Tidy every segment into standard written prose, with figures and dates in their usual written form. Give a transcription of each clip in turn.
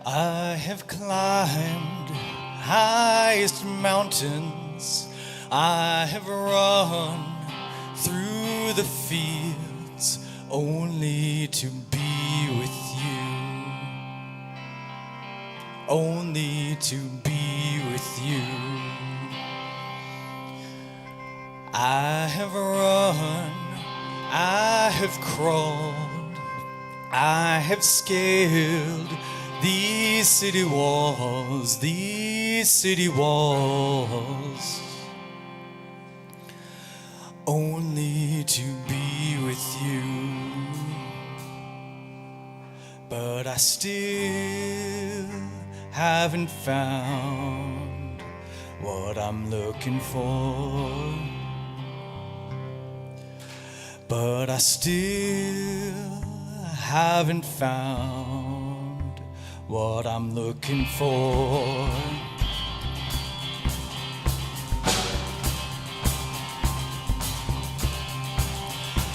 I have climbed highest mountains, I have run through the fields only to be with you, only to be with you. I have run, I have crawled, I have scaled these city walls, only to be with you, but I still haven't found what I'm looking for. But I still haven't found what I'm looking for.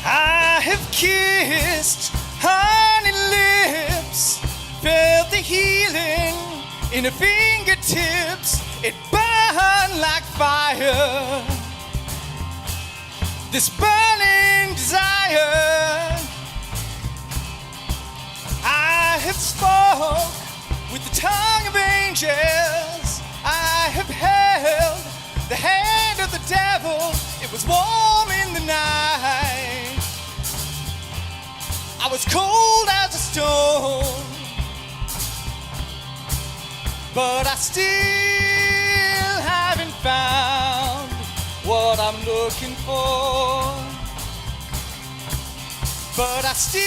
I have kissed honey lips, felt the healing in her fingertips. It burned like fire, this burning desire. I have spoke with the tongue of angels. I have held the hand of the devil. It was warm in the night. I was cold as a stone, but I still haven't found what I'm looking for. But I still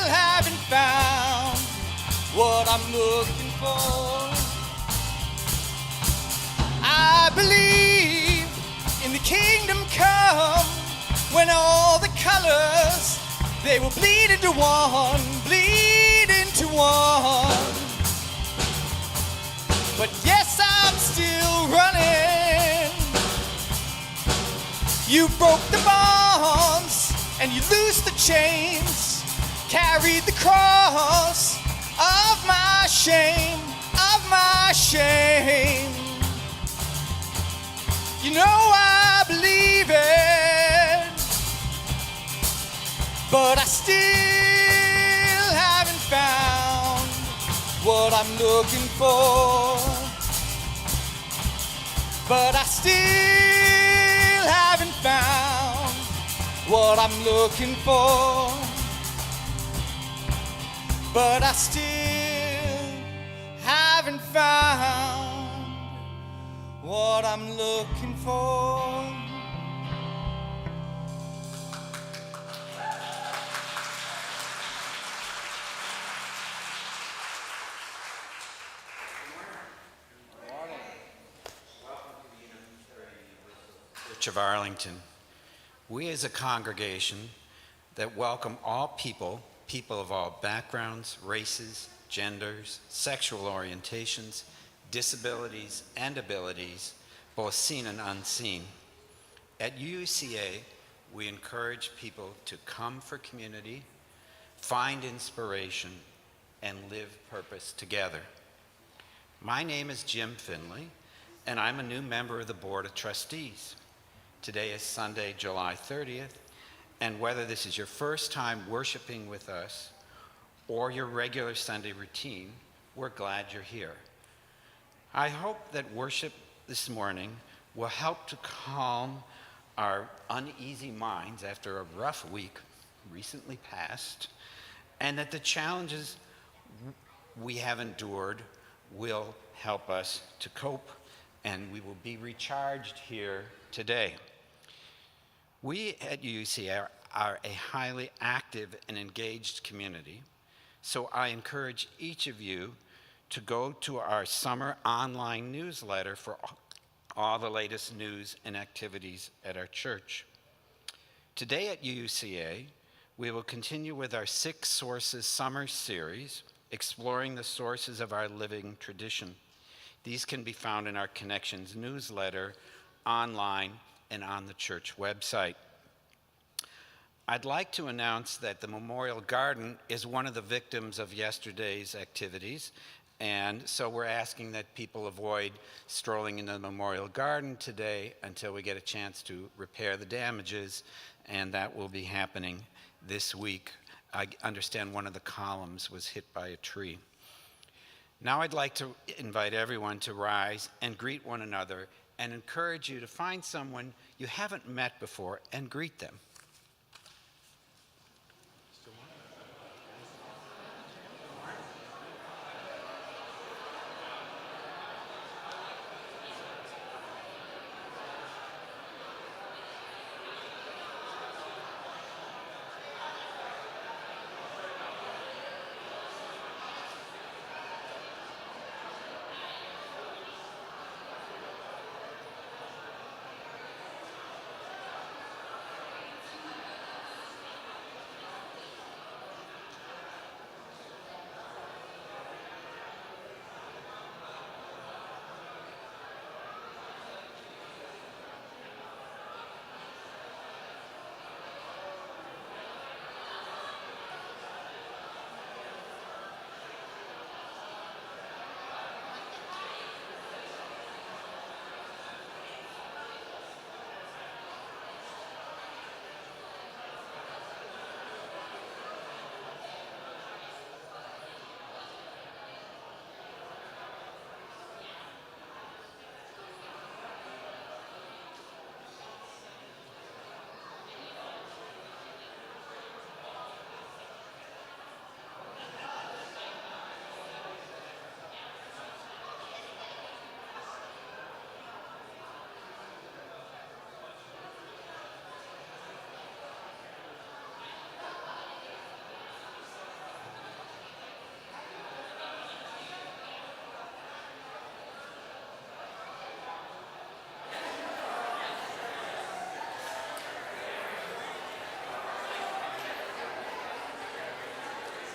haven't found what I'm looking for. I believe in the kingdom come, when all the colors, they will bleed into one, bleed into one. But yes, I'm still running. You broke the bonds and you loosed the chains, carried the cross of my shame, of my shame. You know I believe it, but I still haven't found what I'm looking for. But I still haven't found what I'm looking for. But I still haven't found what I'm looking for. Church of Arlington. We as a congregation that welcome all people, people of all backgrounds, races, genders, sexual orientations, disabilities, and abilities, both seen and unseen. At UCA, we encourage people to come for community, find inspiration, and live purpose together. My name is Jim Finley, and I'm a new member of the Board of Trustees. Today is Sunday, July 30th, and whether this is your first time worshiping with us or your regular Sunday routine, we're glad you're here. I hope that worship this morning will help to calm our uneasy minds after a rough week recently passed, and that the challenges we have endured will help us to cope, and we will be recharged here today. We at UCA are a highly active and engaged community, so I encourage each of you to go to our summer online newsletter for all the latest news and activities at our church. Today at UCA, we will continue with our Six Sources summer series, exploring the sources of our living tradition. These can be found in our Connections newsletter, online, and on the church website. I'd like to announce that the Memorial Garden is one of the victims of yesterday's activities, and so we're asking that people avoid strolling into the Memorial Garden today until we get a chance to repair the damages, and that will be happening this week. I understand one of the columns was hit by a tree. Now I'd like to invite everyone to rise and greet one another and encourage you to find someone you haven't met before and greet them.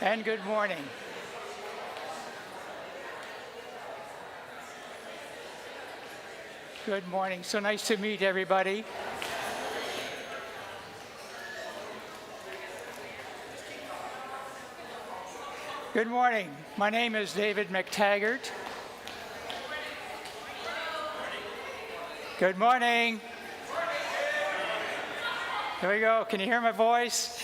And good morning. Good morning. So nice to meet everybody. Good morning. My name is David McTaggart. Good morning. Here we go. Can you hear my voice?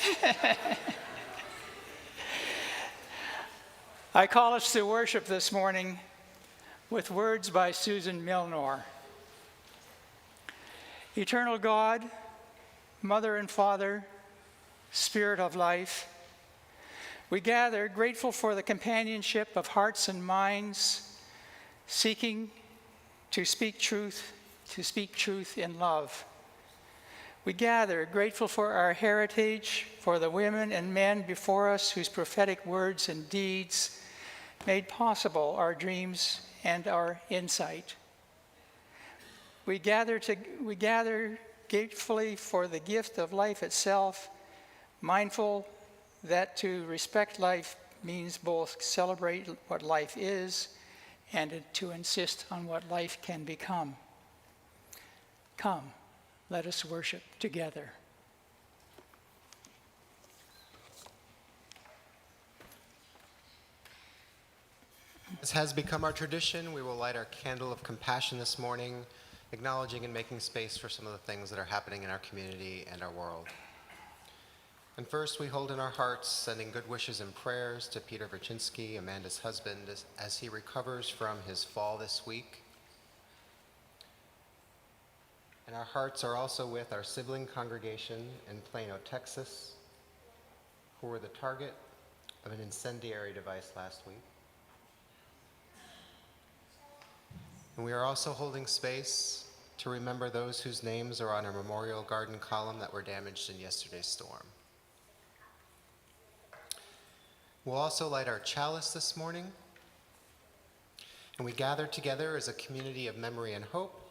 I call us to worship this morning with words by Susan Milnor. Eternal God, Mother and Father, Spirit of life, we gather grateful for the companionship of hearts and minds, seeking to speak truth in love. We gather grateful for our heritage, for the women and men before us whose prophetic words and deeds made possible our dreams and our insight. We gather gratefully for the gift of life itself, mindful that to respect life means both celebrate what life is and to insist on what life can become. Come, let us worship together. As has become our tradition, we will light our candle of compassion this morning, acknowledging and making space for some of the things that are happening in our community and our world. And first, we hold in our hearts, sending good wishes and prayers to Peter Verchinsky, Amanda's husband, as he recovers from his fall this week. And our hearts are also with our sibling congregation in Plano, Texas, who were the target of an incendiary device last week. And we are also holding space to remember those whose names are on our memorial garden column that were damaged in yesterday's storm. We'll also light our chalice this morning, and we gather together as a community of memory and hope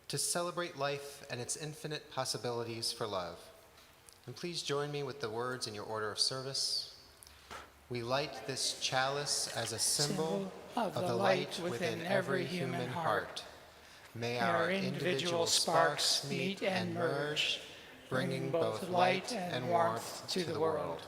to celebrate life and its infinite possibilities for love. And please join me with the words in your order of service. We light this chalice as a symbol of the light within every human heart. May our individual sparks meet and merge, bringing both light and warmth to the world.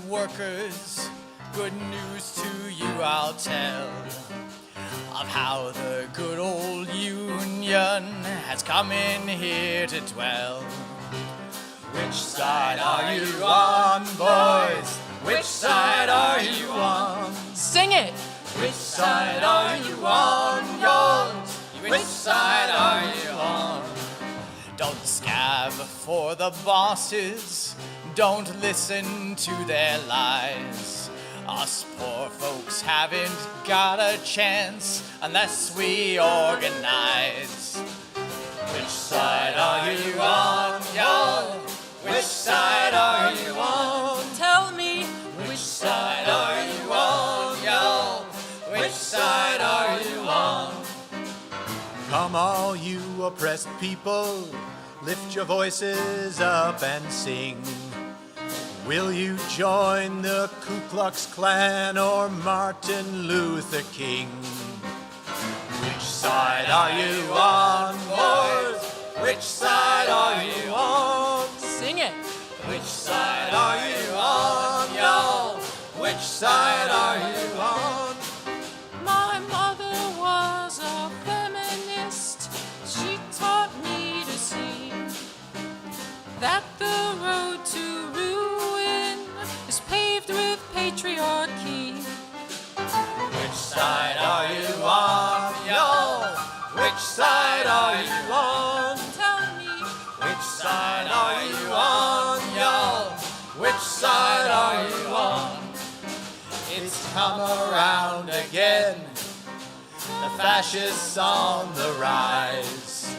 Workers, good news to you I'll tell of how the good old union has come in here to dwell. Which side are you on, boys? Which side are you on? Sing it! Which side are you on, yours? Which side are you on? Don't scab for the bosses, don't listen to their lies. Us poor folks haven't got a chance unless we organize. Which side are you on, y'all? Which side are you on? Tell me! Which side are you on, y'all? Which side are you on? Come all you oppressed people, lift your voices up and sing. Will you join the Ku Klux Klan or Martin Luther King? Which side are you on, boys? Which side are you on? Sing it! Which side are you on, y'all? Which side are you on? My mother was a feminist. She taught me to see that the road to ruin is paved with patriarchy. Which side are you on, y'all? Which side are you on? Tell me! Which side are you on, y'all? Which side are you on? come around again. The fascists on the rise.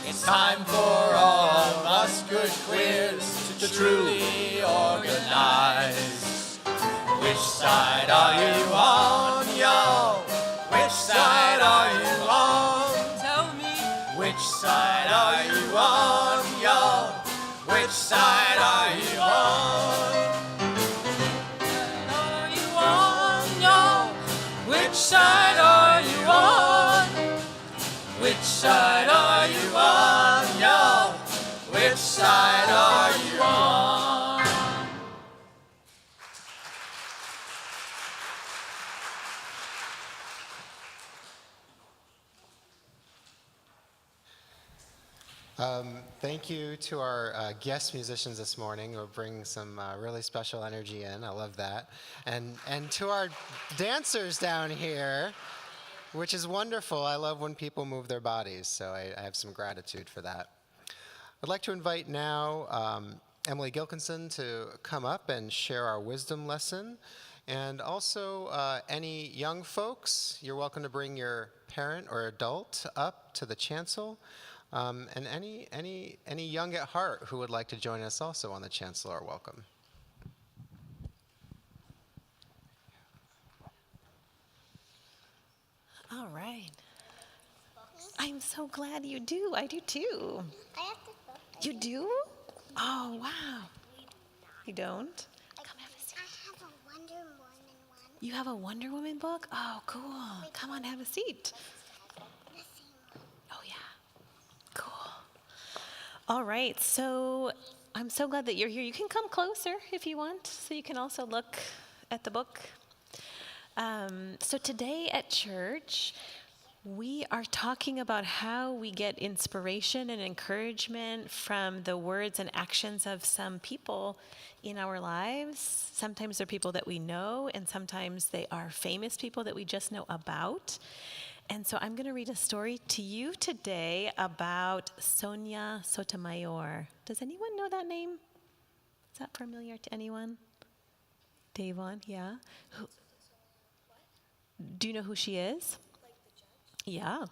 It's time for all of us good queers to truly organize. Which side are you on, y'all? Which side are you on? Tell me, Which side are you on, y'all? Which side are you on? are you on, y'all? Which side are you on? Which side are you on, y'all? Which side are you on? Thank you to our guest musicians this morning who bring some really special energy in. I love that. And to our dancers down here, which is wonderful. I love when people move their bodies, so I have some gratitude for that. I'd like to invite now Emily Gilkinson to come up and share our wisdom lesson. And also any young folks, you're welcome to bring your parent or adult up to the chancel. And any young at heart who would like to join us also on the chancel are welcome. All right. I'm so glad you do. I do too. I have the book. You do? Oh, wow. You don't? Come have a seat. I have a Wonder Woman one. You have a Wonder Woman book? Oh, cool. Come on, have a seat. The same one. Oh, yeah. Cool. All right. So I'm so glad that you're here. You can come closer if you want, so you can also look at the book. So today at church, we are talking about how we get inspiration and encouragement from the words and actions of some people in our lives. Sometimes they're people that we know, and sometimes they are famous people that we just know about. And so I'm going to read a story to you today about Sonia Sotomayor. Does anyone know that name? Is that familiar to anyone? Davon, yeah. Do you know who she is? Yeah.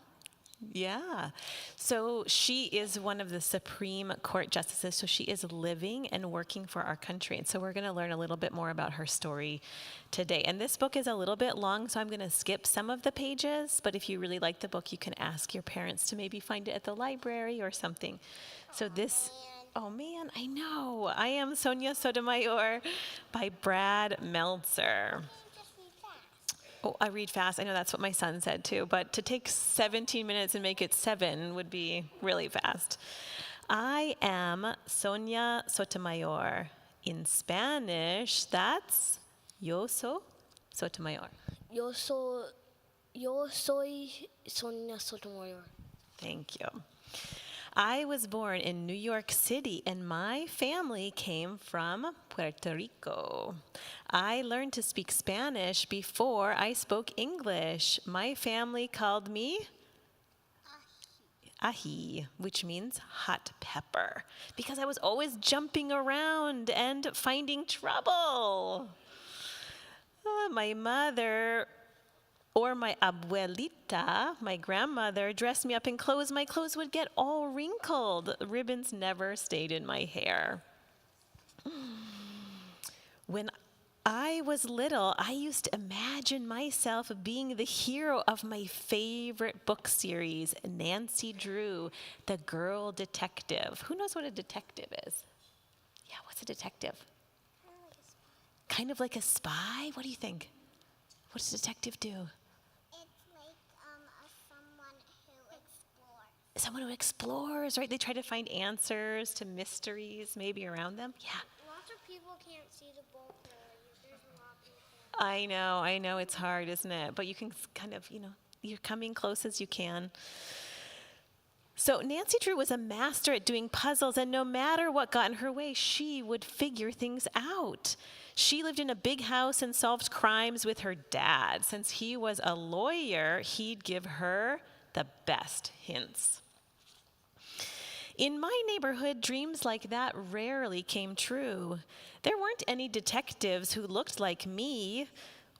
Yeah. So she is one of the Supreme Court justices. So she is living and working for our country. And so we're going to learn a little bit more about her story today. And this book is a little bit long, so I'm going to skip some of the pages. But if you really like the book, you can ask your parents to maybe find it at the library or something. So this... Oh man, I know. I Am Sonia Sotomayor by Brad Meltzer. Oh, I read fast. I know that's what my son said too, but to take 17 minutes and make it 7 would be really fast. I am Sonia Sotomayor. In Spanish, that's Yo soy Sotomayor. Yo soy Sonia Sotomayor. Thank you. I was born in New York City, and my family came from Puerto Rico. I learned to speak Spanish before I spoke English. My family called me ají, which means hot pepper, because I was always jumping around and finding trouble. My mother, or my abuelita, my grandmother, dressed me up in clothes. My clothes would get all wrinkled. The ribbons never stayed in my hair. When I was little, I used to imagine myself being the hero of my favorite book series, Nancy Drew, The Girl Detective. Who knows what a detective is? Yeah, what's a detective? Kind of like a spy? What do you think? What does a detective do? Someone who explores, right? They try to find answers to mysteries maybe around them. Yeah. Lots of people can't see the book. There's a lot of people. I know, it's hard, isn't it? But you can kind of, you're coming close as you can. So Nancy Drew was a master at doing puzzles, and no matter what got in her way, she would figure things out. She lived in a big house and solved crimes with her dad. Since he was a lawyer, he'd give her the best hints. In my neighborhood, dreams like that rarely came true. There weren't any detectives who looked like me.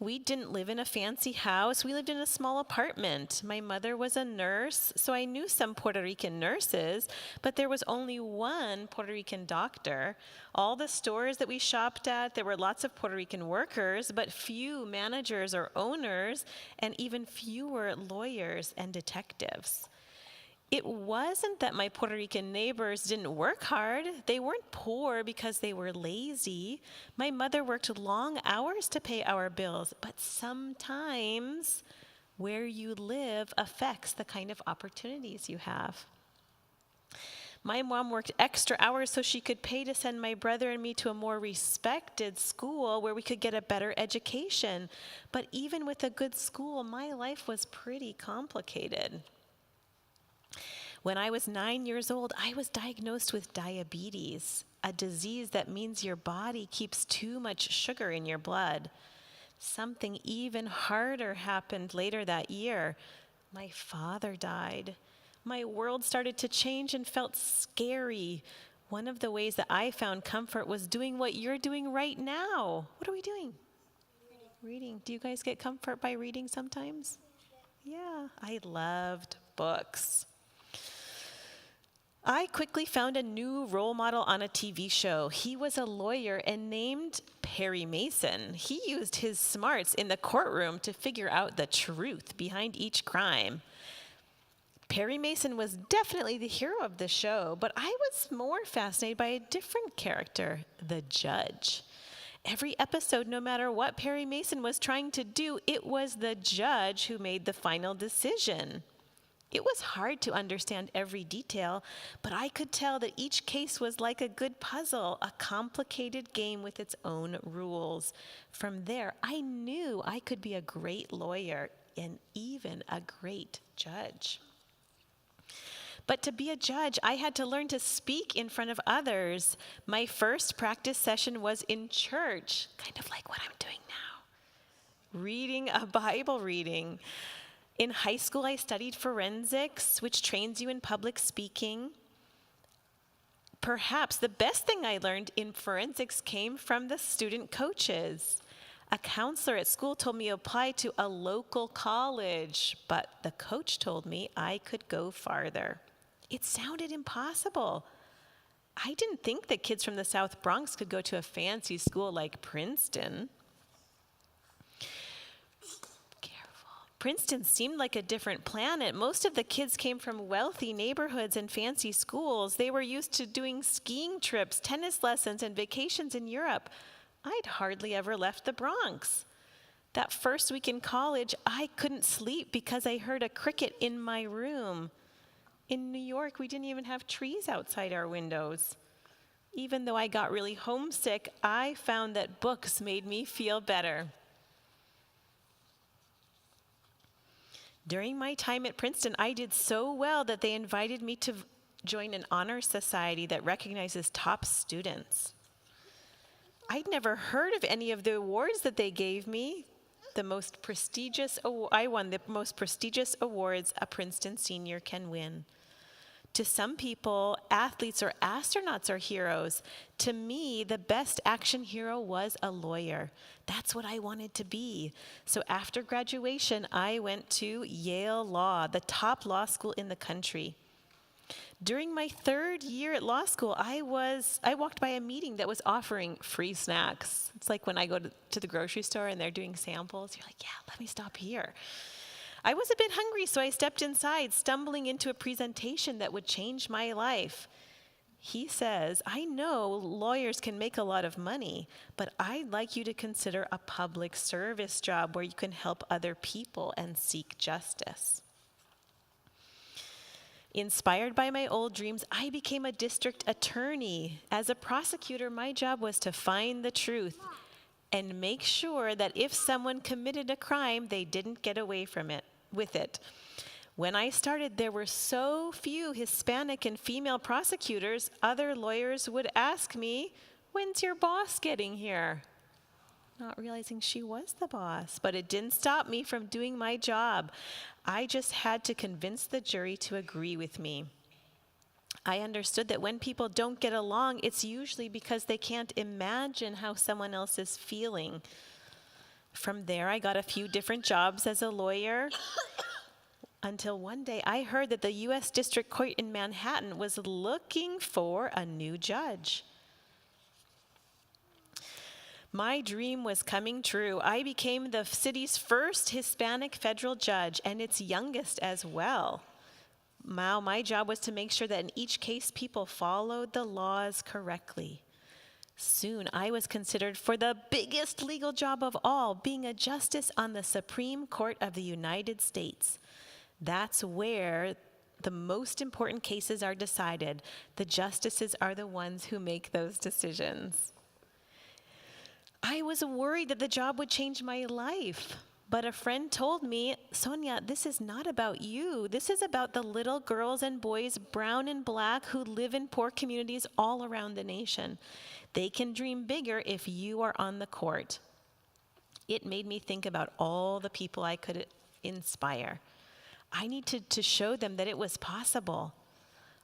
We didn't live in a fancy house. We lived in a small apartment. My mother was a nurse, so I knew some Puerto Rican nurses, but there was only one Puerto Rican doctor. All the stores that we shopped at, there were lots of Puerto Rican workers, but few managers or owners, and even fewer lawyers and detectives. It wasn't that my Puerto Rican neighbors didn't work hard. They weren't poor because they were lazy. My mother worked long hours to pay our bills, but sometimes where you live affects the kind of opportunities you have. My mom worked extra hours so she could pay to send my brother and me to a more respected school where we could get a better education. But even with a good school, my life was pretty complicated. When I was 9 years old, I was diagnosed with diabetes, a disease that means your body keeps too much sugar in your blood. Something even harder happened later that year. My father died. My world started to change and felt scary. One of the ways that I found comfort was doing what you're doing right now. What are we doing? Reading. Do you guys get comfort by reading sometimes? Yeah, I loved books. I quickly found a new role model on a TV show. He was a lawyer and named Perry Mason. He used his smarts in the courtroom to figure out the truth behind each crime. Perry Mason was definitely the hero of the show, but I was more fascinated by a different character, the judge. Every episode, no matter what Perry Mason was trying to do, it was the judge who made the final decision. It was hard to understand every detail, but I could tell that each case was like a good puzzle, a complicated game with its own rules. From there, I knew I could be a great lawyer and even a great judge. But to be a judge, I had to learn to speak in front of others. My first practice session was in church, kind of like what I'm doing now, reading a Bible reading. In high school, I studied forensics, which trains you in public speaking. Perhaps the best thing I learned in forensics came from the student coaches. A counselor at school told me to apply to a local college, but the coach told me I could go farther. It sounded impossible. I didn't think that kids from the South Bronx could go to a fancy school like Princeton. Princeton seemed like a different planet. Most of the kids came from wealthy neighborhoods and fancy schools. They were used to doing skiing trips, tennis lessons, and vacations in Europe. I'd hardly ever left the Bronx. That first week in college, I couldn't sleep because I heard a cricket in my room. In New York, we didn't even have trees outside our windows. Even though I got really homesick, I found that books made me feel better. During my time at Princeton, I did so well that they invited me to join an honor society that recognizes top students. I'd never heard of any of the awards that they gave me. I won the most prestigious awards a Princeton senior can win. To some people, athletes or astronauts are heroes. To me, the best action hero was a lawyer. That's what I wanted to be. So after graduation, I went to Yale Law, the top law school in the country. During my third year at law school, I walked by a meeting that was offering free snacks. It's like when I go to the grocery store and they're doing samples, you're like, yeah, let me stop here. I was a bit hungry, so I stepped inside, stumbling into a presentation that would change my life. He says, I know lawyers can make a lot of money, but I'd like you to consider a public service job where you can help other people and seek justice. Inspired by my old dreams, I became a district attorney. As a prosecutor, my job was to find the truth and make sure that if someone committed a crime, they didn't get away with it. When I started, there were so few Hispanic and female prosecutors, other lawyers would ask me, when's your boss getting here? Not realizing she was the boss, but it didn't stop me from doing my job. I just had to convince the jury to agree with me. I understood that when people don't get along, it's usually because they can't imagine how someone else is feeling. From there, I got a few different jobs as a lawyer until one day I heard that the U.S. District Court in Manhattan was looking for a new judge. My dream was coming true. I became the city's first Hispanic federal judge and its youngest as well. Now, my job was to make sure that in each case people followed the laws correctly. Soon, I was considered for the biggest legal job of all, being a justice on the Supreme Court of the United States. That's where the most important cases are decided. The justices are the ones who make those decisions. I was worried that the job would change my life. But a friend told me, Sonia, this is not about you. This is about the little girls and boys, brown and black, who live in poor communities all around the nation. They can dream bigger if you are on the court. It made me think about all the people I could inspire. I needed to show them that it was possible.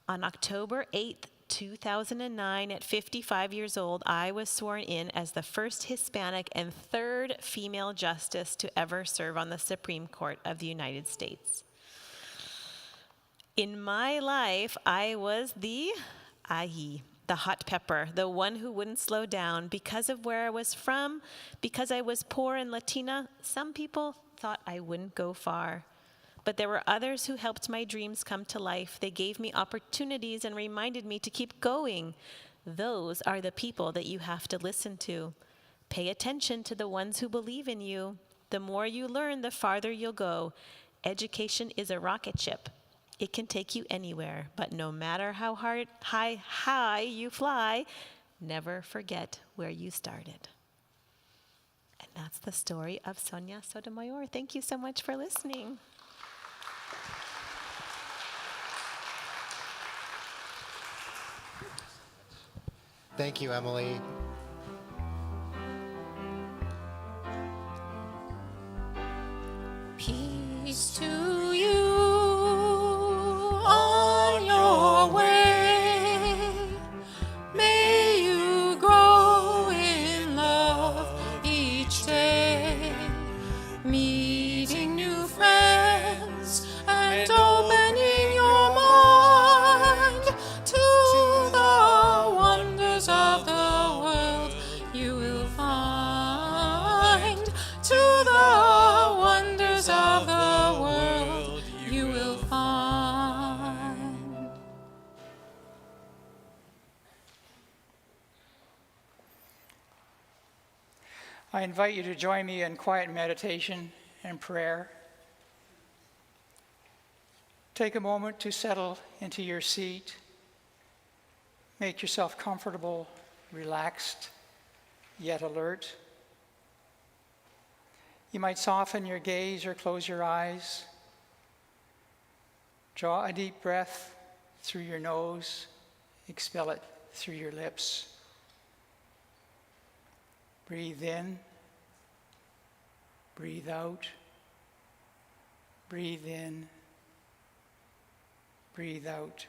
On October 8th, 2009, at 55 years old, I was sworn in as the first Hispanic and third female justice to ever serve on the Supreme Court of the United States. In my life, I was the ají, the hot pepper, the one who wouldn't slow down. Because of where I was from, because I was poor and Latina, some people thought I wouldn't go far. But there were others who helped my dreams come to life. They gave me opportunities and reminded me to keep going. Those are the people that you have to listen to. Pay attention to the ones who believe in you. The more you learn, the farther you'll go. Education is a rocket ship. It can take you anywhere, but no matter how high you fly, never forget where you started. And that's the story of Sonia Sotomayor. Thank you so much for listening. Thank you, Emily. Peace to you on your way. May you grow in love each day, meeting new friends and opening your mind to the wonders of the world you will find, to the wonders of the world you will find. I invite you to join me in quiet meditation and prayer. Take a moment to settle into your seat. Make yourself comfortable, relaxed, yet alert. You might soften your gaze or close your eyes. Draw a deep breath through your nose. Expel it through your lips. Breathe in. Breathe out. Breathe in. Breathe out.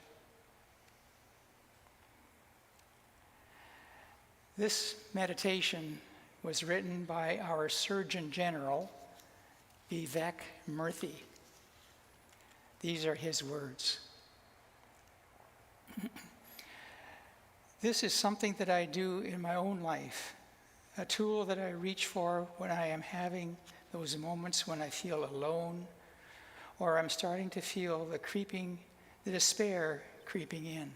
This meditation was written by our Surgeon General, Vivek Murthy. These are his words. This is something that I do in my own life, a tool that I reach for when I am having those moments when I feel alone, or I'm starting to feel the despair creeping in.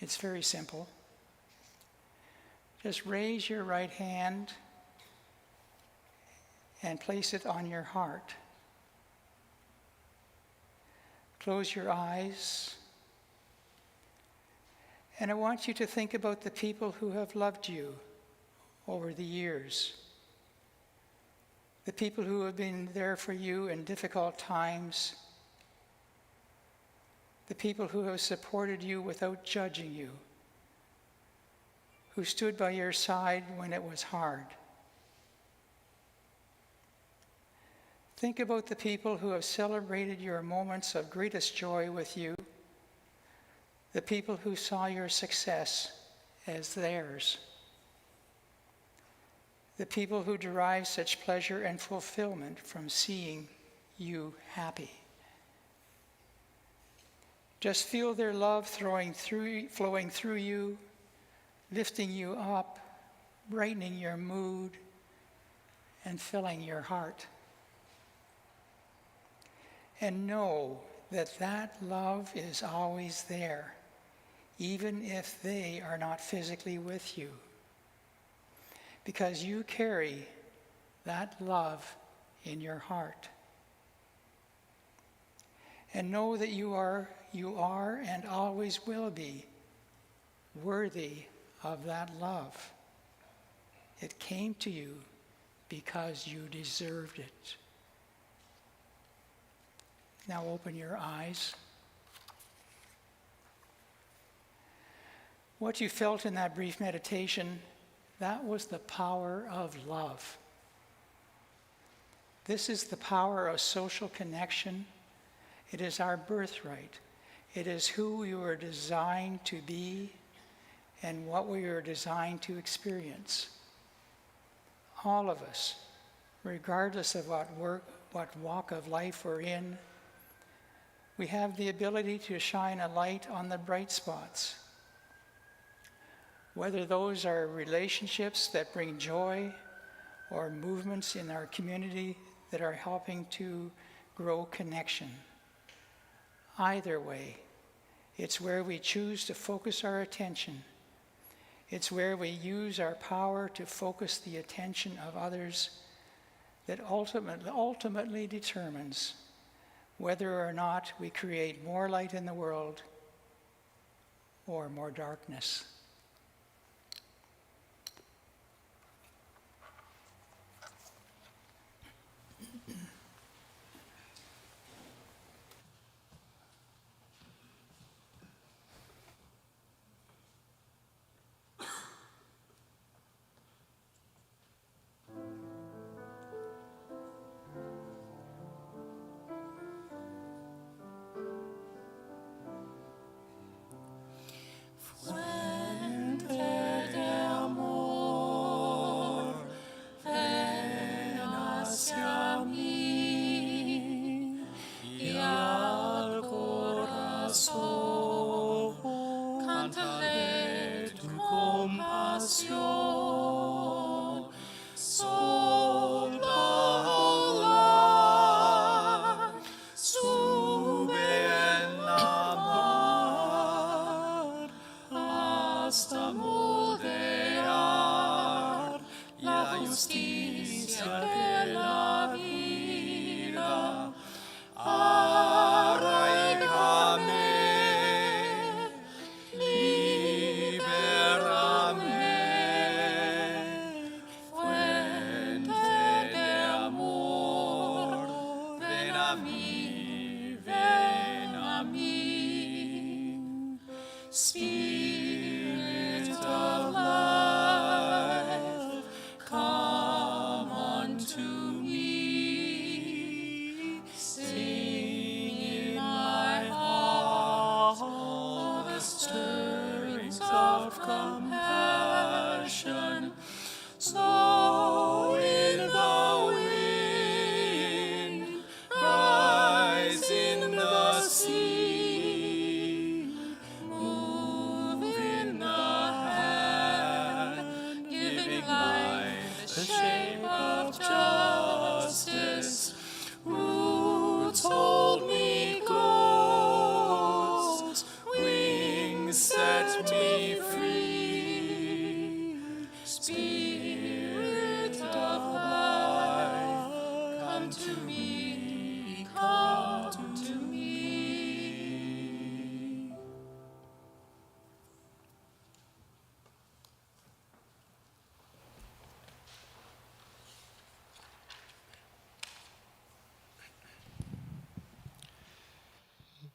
It's very simple. Just raise your right hand and place it on your heart. Close your eyes. And I want you to think about the people who have loved you over the years. The people who have been there for you in difficult times. The people who have supported you without judging you. Who stood by your side when it was hard. Think about the people who have celebrated your moments of greatest joy with you, the people who saw your success as theirs, the people who derive such pleasure and fulfillment from seeing you happy. Just feel their love flowing through you, lifting you up, brightening your mood, and filling your heart. And know that that love is always there, even if they are not physically with you, because you carry that love in your heart. And know that you are and always will be worthy of that love. It came to you because you deserved it. Now open your eyes. What you felt in that brief meditation, that was the power of love. This is the power of social connection. It is our birthright. It is who we were designed to be and what we were designed to experience. All of us, regardless of what walk of life we're in, we have the ability to shine a light on the bright spots. Whether those are relationships that bring joy or movements in our community that are helping to grow connection. Either way, it's where we choose to focus our attention. It's where we use our power to focus the attention of others that ultimately determines whether or not we create more light in the world or more darkness.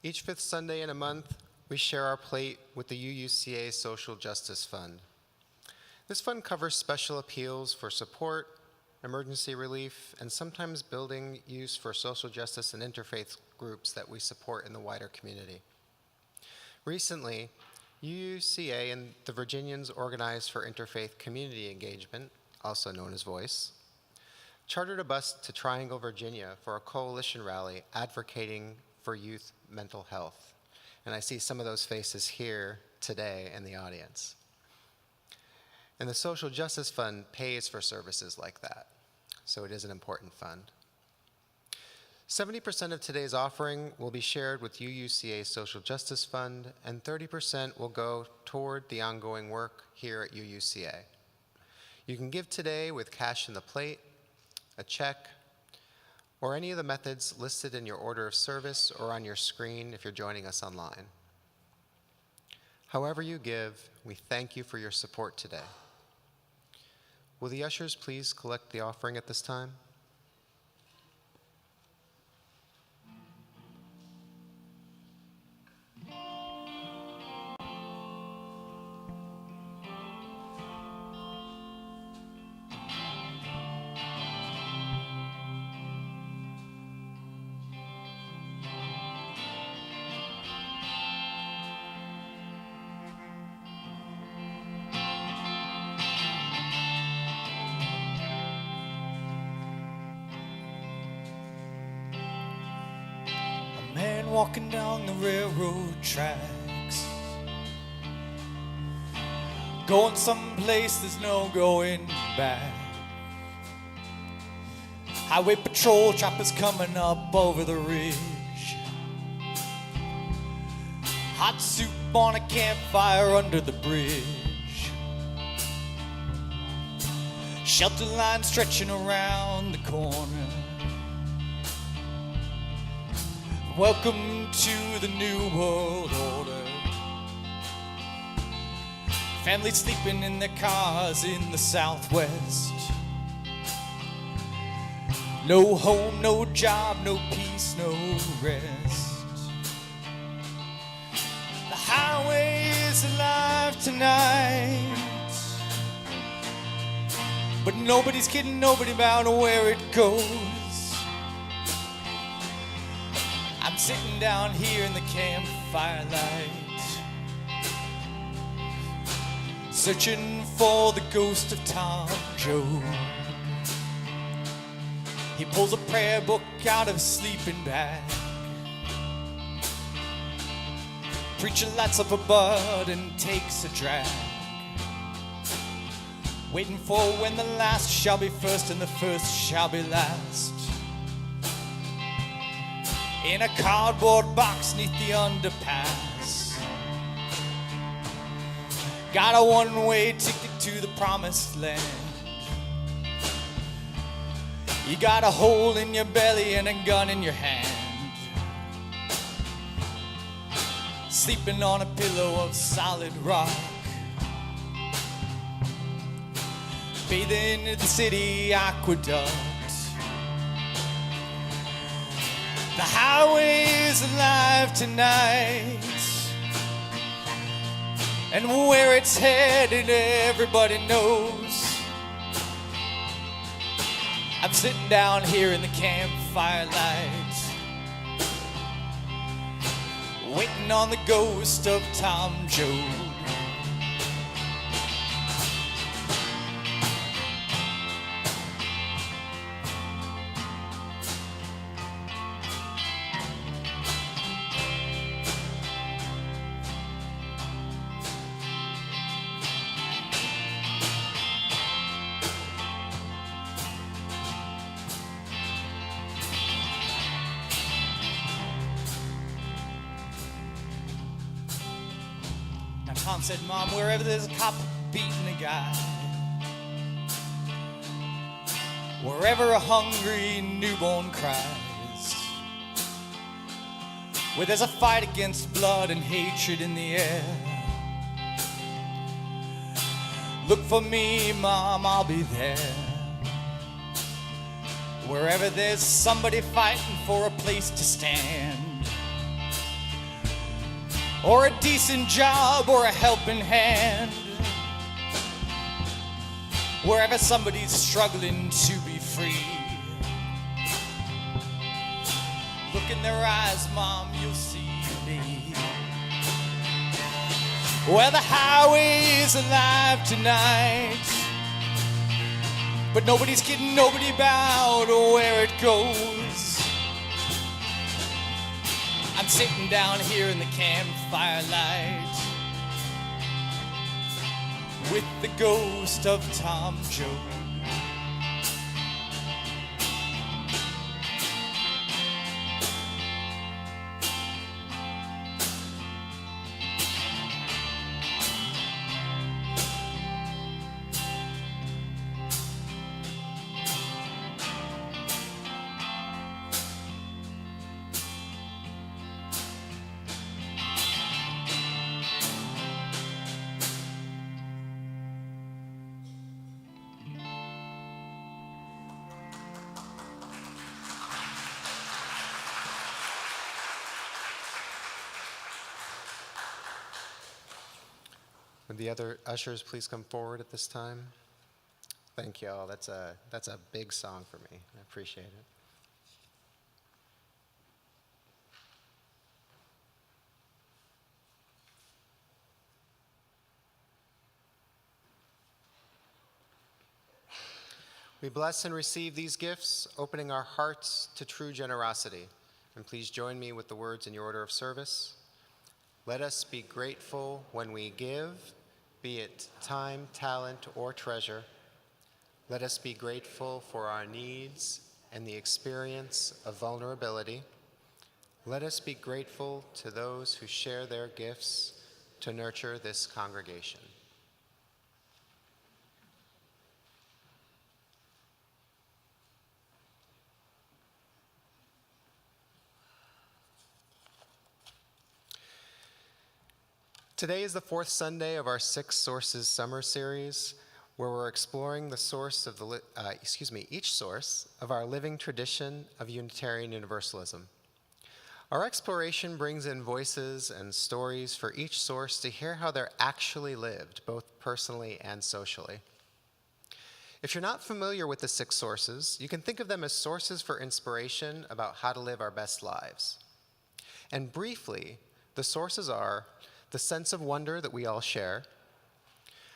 Each fifth Sunday in a month, we share our plate with the UUCA Social Justice Fund. This fund covers special appeals for support, emergency relief, and sometimes building use for social justice and interfaith groups that we support in the wider community. Recently, UUCA and the Virginians Organized for Interfaith Community Engagement, also known as Voice, chartered a bus to Triangle, Virginia for a coalition rally advocating for youth mental health. And I see some of those faces here today in the audience. And the Social Justice Fund pays for services like that, so it is an important fund. 70% of today's offering will be shared with UUCA's Social Justice Fund, and 30% will go toward the ongoing work here at UUCA. You can give today with cash in the plate, a check, or any of the methods listed in your order of service or on your screen if you're joining us online. However you give, we thank you for your support today. Will the ushers please collect the offering at this time? Man walking down the railroad tracks, going someplace there's no going back. Highway patrol choppers coming up over the ridge. Hot soup on a campfire under the bridge. Shelter line stretching around the corner. Welcome to the New World Order. Families sleeping in their cars in the Southwest. No home, no job, no peace, no rest. The highway is alive tonight, but nobody's kidding nobody about where it goes. I'm sitting down here in the campfire light, searching for the ghost of Tom Joad. He pulls a prayer book out of his sleeping bag. Preacher lights up a bud and takes a drag, waiting for when the last shall be first and the first shall be last. In a cardboard box neath the underpass, got a one-way ticket to the promised land. You got a hole in your belly and a gun in your hand, sleeping on a pillow of solid rock, bathing in the city aqueduct. The highway is alive tonight, and where it's headed everybody knows. I'm sitting down here in the campfire light, waiting on the ghost of Tom Joad. Tom said, Mom, wherever there's a cop beating a guy, wherever a hungry newborn cries, where there's a fight against blood and hatred in the air, look for me, Mom, I'll be there. Wherever there's somebody fighting for a place to stand, or a decent job, or a helping hand, wherever somebody's struggling to be free, look in their eyes, Mom, you'll see me. Well, the highway is alive tonight, but nobody's kidding nobody about where it goes. I'm sitting down here in the campfire light with the ghost of Tom Jones. Would the other ushers please come forward at this time? Thank you all. That's a big song for me. I appreciate it. We bless and receive these gifts, opening our hearts to true generosity. And please join me with the words in your order of service. Let us be grateful when we give, be it time, talent, or treasure. Let us be grateful for our needs and the experience of vulnerability. Let us be grateful to those who share their gifts to nurture this congregation. Today is the fourth Sunday of our Six Sources Summer Series, where we're exploring the source of each source of our living tradition of Unitarian Universalism. Our exploration brings in voices and stories for each source to hear how they're actually lived, both personally and socially. If you're not familiar with the six sources, you can think of them as sources for inspiration about how to live our best lives. And briefly, the sources are the sense of wonder that we all share,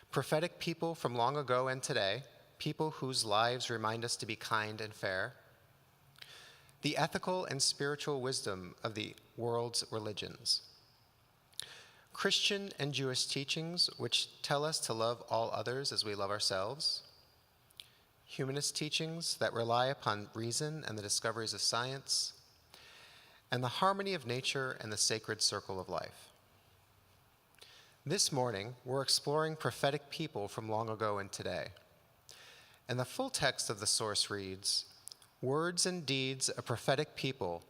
prophetic people from long ago and today, people whose lives remind us to be kind and fair, the ethical and spiritual wisdom of the world's religions, Christian and Jewish teachings which tell us to love all others as we love ourselves, humanist teachings that rely upon reason and the discoveries of science, and the harmony of nature and the sacred circle of life. This morning, we're exploring prophetic people from long ago and today. And the full text of the source reads, "Words and deeds of prophetic people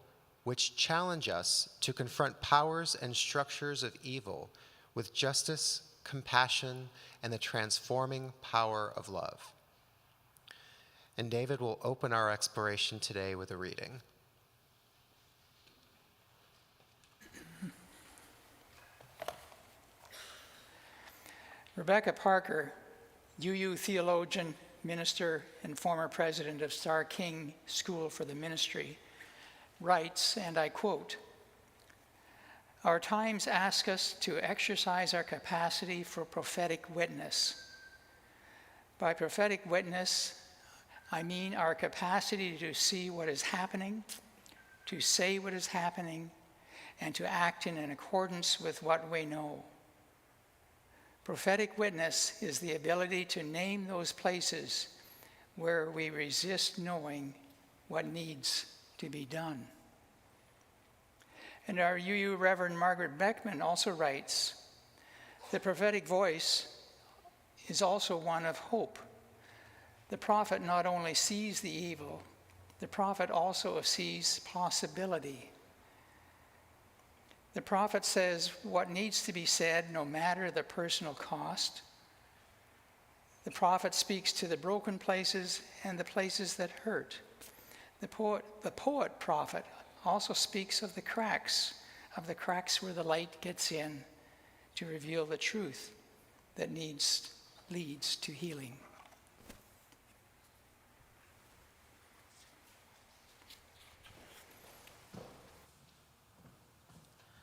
which challenge us to confront powers and structures of evil with justice, compassion, and the transforming power of love." And David will open our exploration today with a reading. Rebecca Parker, UU theologian, minister, and former president of Starr King School for the Ministry, writes, and I quote, "Our times ask us to exercise our capacity for prophetic witness. By prophetic witness, I mean our capacity to see what is happening, to say what is happening, and to act in accordance with what we know. Prophetic witness is the ability to name those places where we resist knowing what needs to be done." And our UU Reverend Margaret Beckman also writes, "The prophetic voice is also one of hope. The prophet not only sees the evil, the prophet also sees possibility. The prophet says what needs to be said no matter the personal cost. The prophet speaks to the broken places and the places that hurt. The poet prophet also speaks of the cracks where the light gets in to reveal the truth that leads to healing."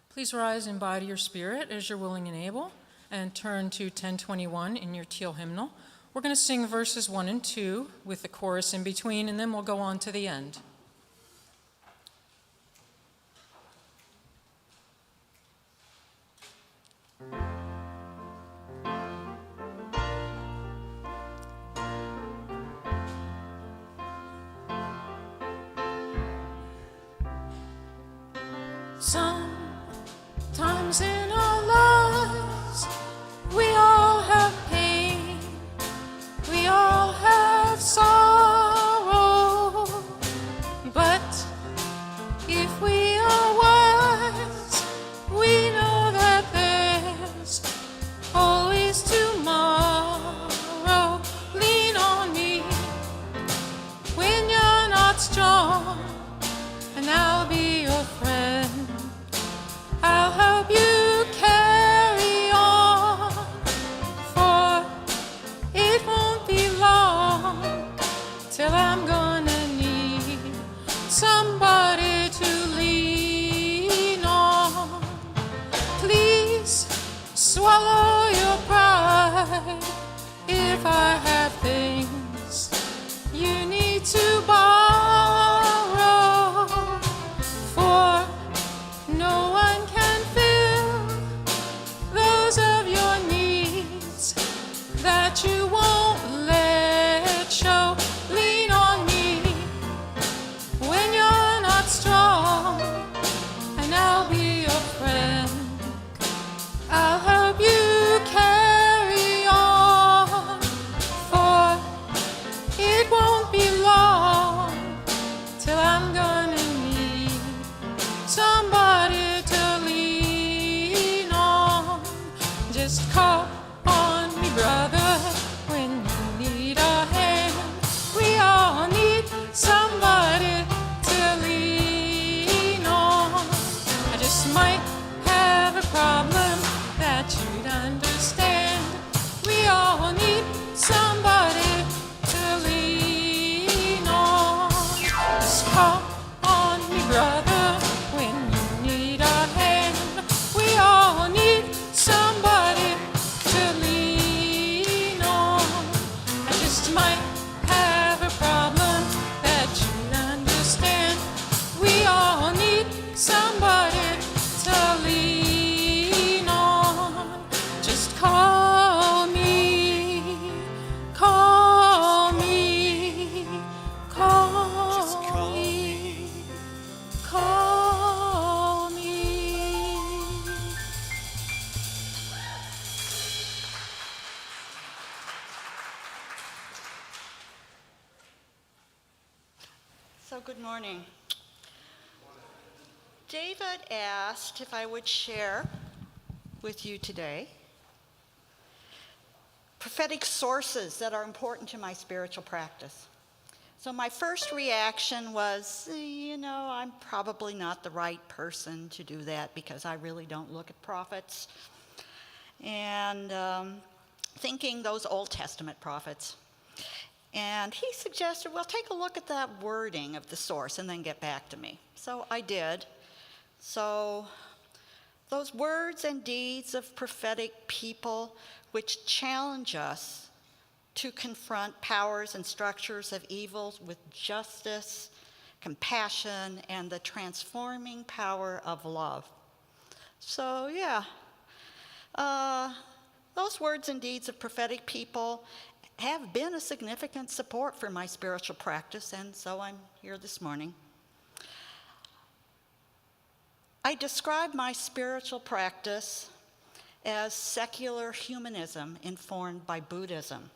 Please rise and bow to your spirit as you're willing and able, and turn to 1021 in your teal hymnal, We're going to sing verses 1 and 2 with the chorus in between, and then we'll go on to the end. Sometimes in our lives, we all have pain, we all have sorrow, but if we are wise, we know that there's always tomorrow. Lean on me when you're not strong, and I'll be your friend. I'll help you carry on, for it won't be long till I'm gonna need somebody to lean on. Please swallow your pride if I have things you need to borrow, for no one can fill those of your needs that you won't let show. Lean on me when you're not strong, and I'll be your friend. I'll help you carry on, for it won't be long till I'm gonna need somebody to lean on. Just call on me, brother, when you need a hand. We all need somebody to lean on. I just might have a problem that you'd understand. We all need somebody to lean on. Just call on me, brother, when you need a hand. We all need somebody to lean on. I just might have a problem that you'd understand. We all need somebody to lean on. Just call me, call me, call me, call me. So, good morning. David asked if I would share with you today prophetic sources that are important to my spiritual practice. So my first reaction was, I'm probably not the right person to do that because I really don't look at prophets. And thinking those Old Testament prophets. And he suggested, well, take a look at that wording of the source and then get back to me. So I did. So those words and deeds of prophetic people which challenge us to confront powers and structures of evil with justice, compassion, and the transforming power of love. So those words and deeds of prophetic people have been a significant support for my spiritual practice, and so I'm here this morning. I describe my spiritual practice as secular humanism informed by Buddhism.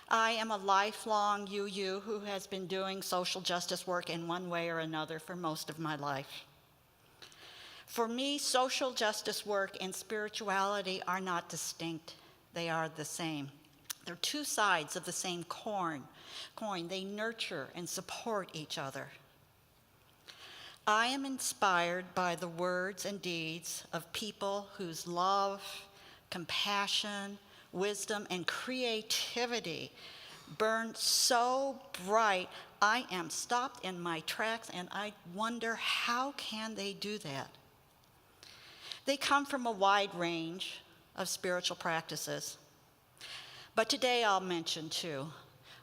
I am a lifelong UU who has been doing social justice work in one way or another for most of my life. For me, social justice work and spirituality are not distinct. They are the same. They're two sides of the same coin. They nurture and support each other. I am inspired by the words and deeds of people whose love, compassion, wisdom, and creativity burn so bright, I am stopped in my tracks and I wonder, how can they do that? They come from a wide range of spiritual practices. But today I'll mention two,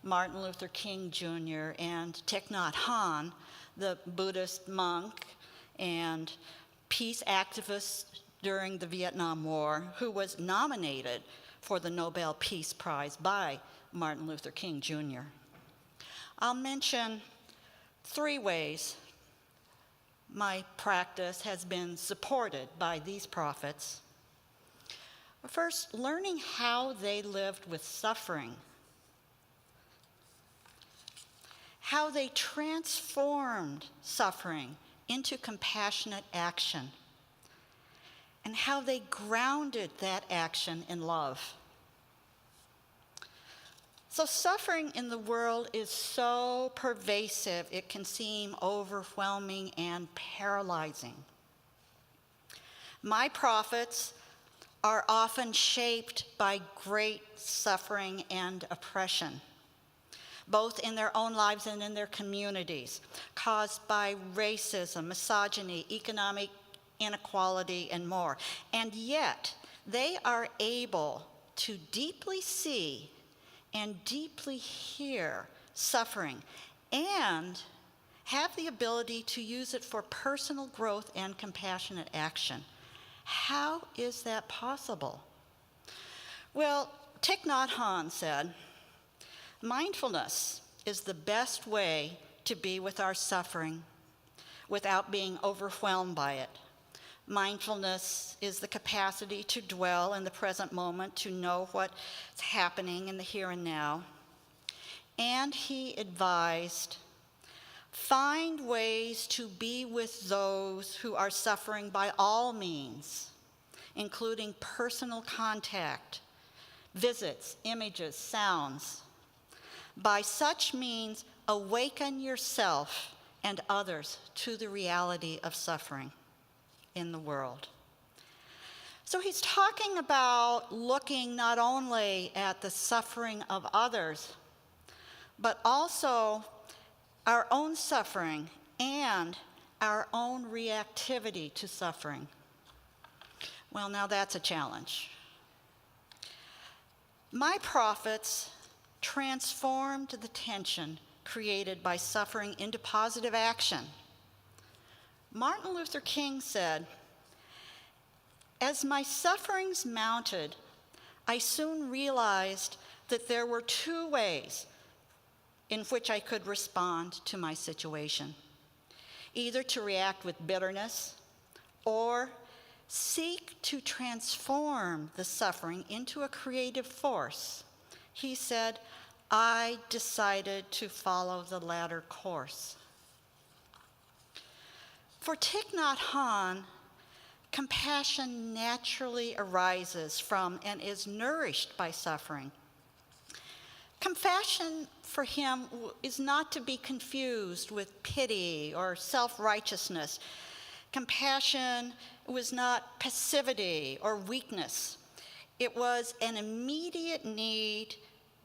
Martin Luther King Jr. and Thich Nhat Hanh, the Buddhist monk and peace activist during the Vietnam War, who was nominated for the Nobel Peace Prize by Martin Luther King Jr. I'll mention three ways my practice has been supported by these prophets. First, learning how they lived with suffering, how they transformed suffering into compassionate action, and how they grounded that action in love. So suffering in the world is so pervasive, it can seem overwhelming and paralyzing. My prophets are often shaped by great suffering and oppression, both in their own lives and in their communities, caused by racism, misogyny, economic inequality, and more. And yet, they are able to deeply see and deeply hear suffering and have the ability to use it for personal growth and compassionate action. How is that possible? Well, Thich Nhat Hanh said, mindfulness is the best way to be with our suffering without being overwhelmed by it. Mindfulness is the capacity to dwell in the present moment, to know what's happening in the here and now. And he advised, find ways to be with those who are suffering by all means, including personal contact, visits, images, sounds. By such means, awaken yourself and others to the reality of suffering in the world. So he's talking about looking not only at the suffering of others, but also our own suffering and our own reactivity to suffering. Well, now that's a challenge. My prophets transformed the tension created by suffering into positive action. Martin Luther King said, as my sufferings mounted, I soon realized that there were two ways in which I could respond to my situation, either to react with bitterness or seek to transform the suffering into a creative force. He said, I decided to follow the latter course. For Thich Nhat Hanh, compassion naturally arises from and is nourished by suffering. Compassion for him is not to be confused with pity or self-righteousness. Compassion was not passivity or weakness. It was an immediate need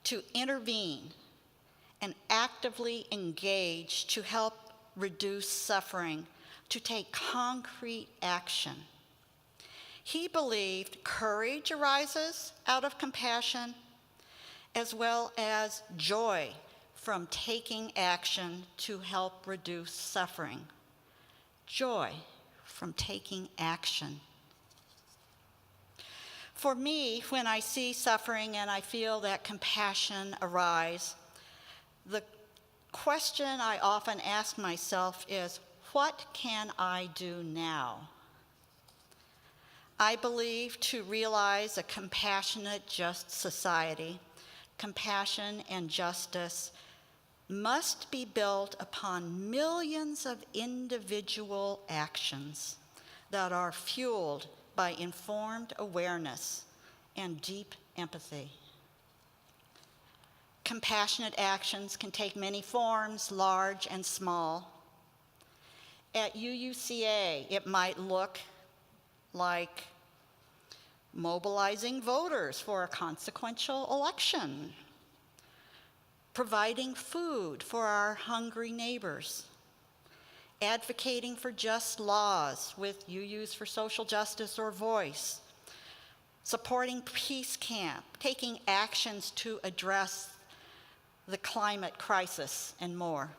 to intervene and actively engage to help reduce suffering, to take concrete action. He believed courage arises out of compassion, as well as joy from taking action to help reduce suffering. Joy from taking action. For me, when I see suffering and I feel that compassion arise, the question I often ask myself is, what can I do now? I believe to realize a compassionate, just society, compassion and justice must be built upon millions of individual actions that are fueled by informed awareness and deep empathy. Compassionate actions can take many forms, large and small. At UUCA, it might look like mobilizing voters for a consequential election, providing food for our hungry neighbors, advocating for just laws with UUs for Social Justice or Voice, supporting peace camp, taking actions to address the climate crisis, and more.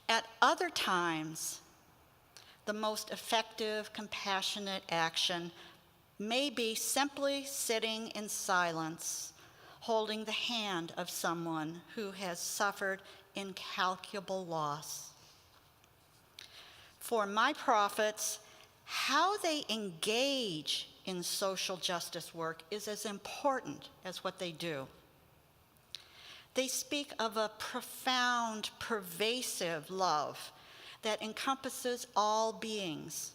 At other times, the most effective, compassionate action may be simply sitting in silence, holding the hand of someone who has suffered incalculable loss. For my prophets, how they engage in social justice work is as important as what they do. They speak of a profound, pervasive love that encompasses all beings,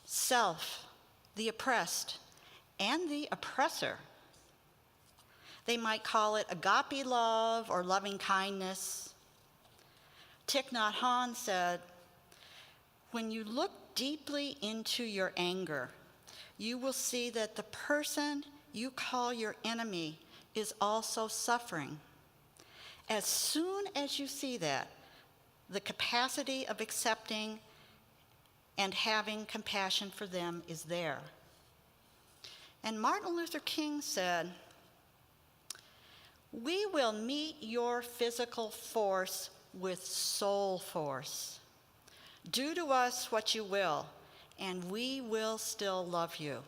self, the oppressed, and the oppressor. They might call it agape love or loving kindness. Thich Nhat Hanh said, "When you look deeply into your anger, you will see that the person you call your enemy is also suffering. As soon as you see that, the capacity of accepting and having compassion for them is there." And Martin Luther King said, "We will meet your physical force with soul force. Do to us what you will, and we will still love you.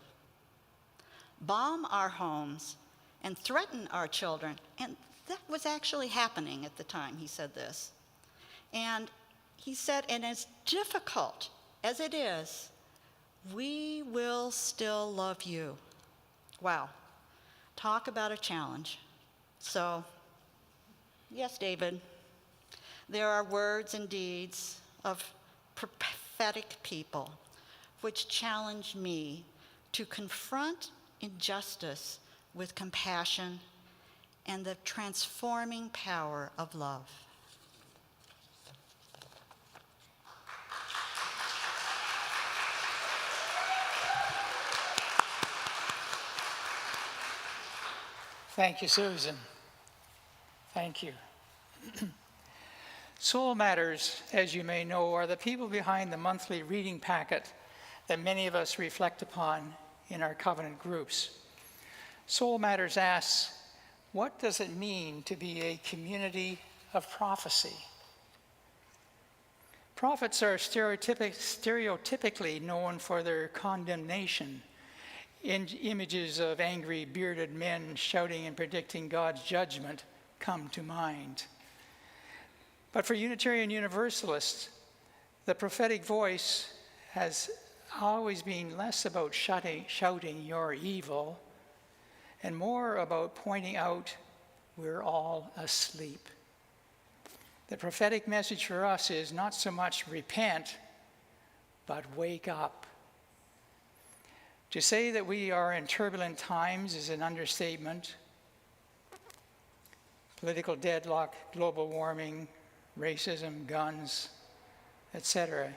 Bomb our homes and threaten our children." And that was actually happening at the time he said this. And he said, "And as difficult as it is, we will still love you." Wow, talk about a challenge. So, yes, David, there are words and deeds of prophetic people which challenge me to confront injustice with compassion and the transforming power of love. Thank you, Susan. Thank you. Soul Matters, as you may know, are the people behind the monthly reading packet that many of us reflect upon in our covenant groups. Soul Matters asks, what does it mean to be a community of prophecy? Prophets are stereotypically known for their condemnation. Images of angry bearded men shouting and predicting God's judgment come to mind. But for Unitarian Universalists, the prophetic voice has always been less about shouting "you're evil" and more about pointing out we're all asleep. The prophetic message for us is not so much repent, but wake up. To say that we are in turbulent times is an understatement. Political deadlock, global warming, racism, guns, etc.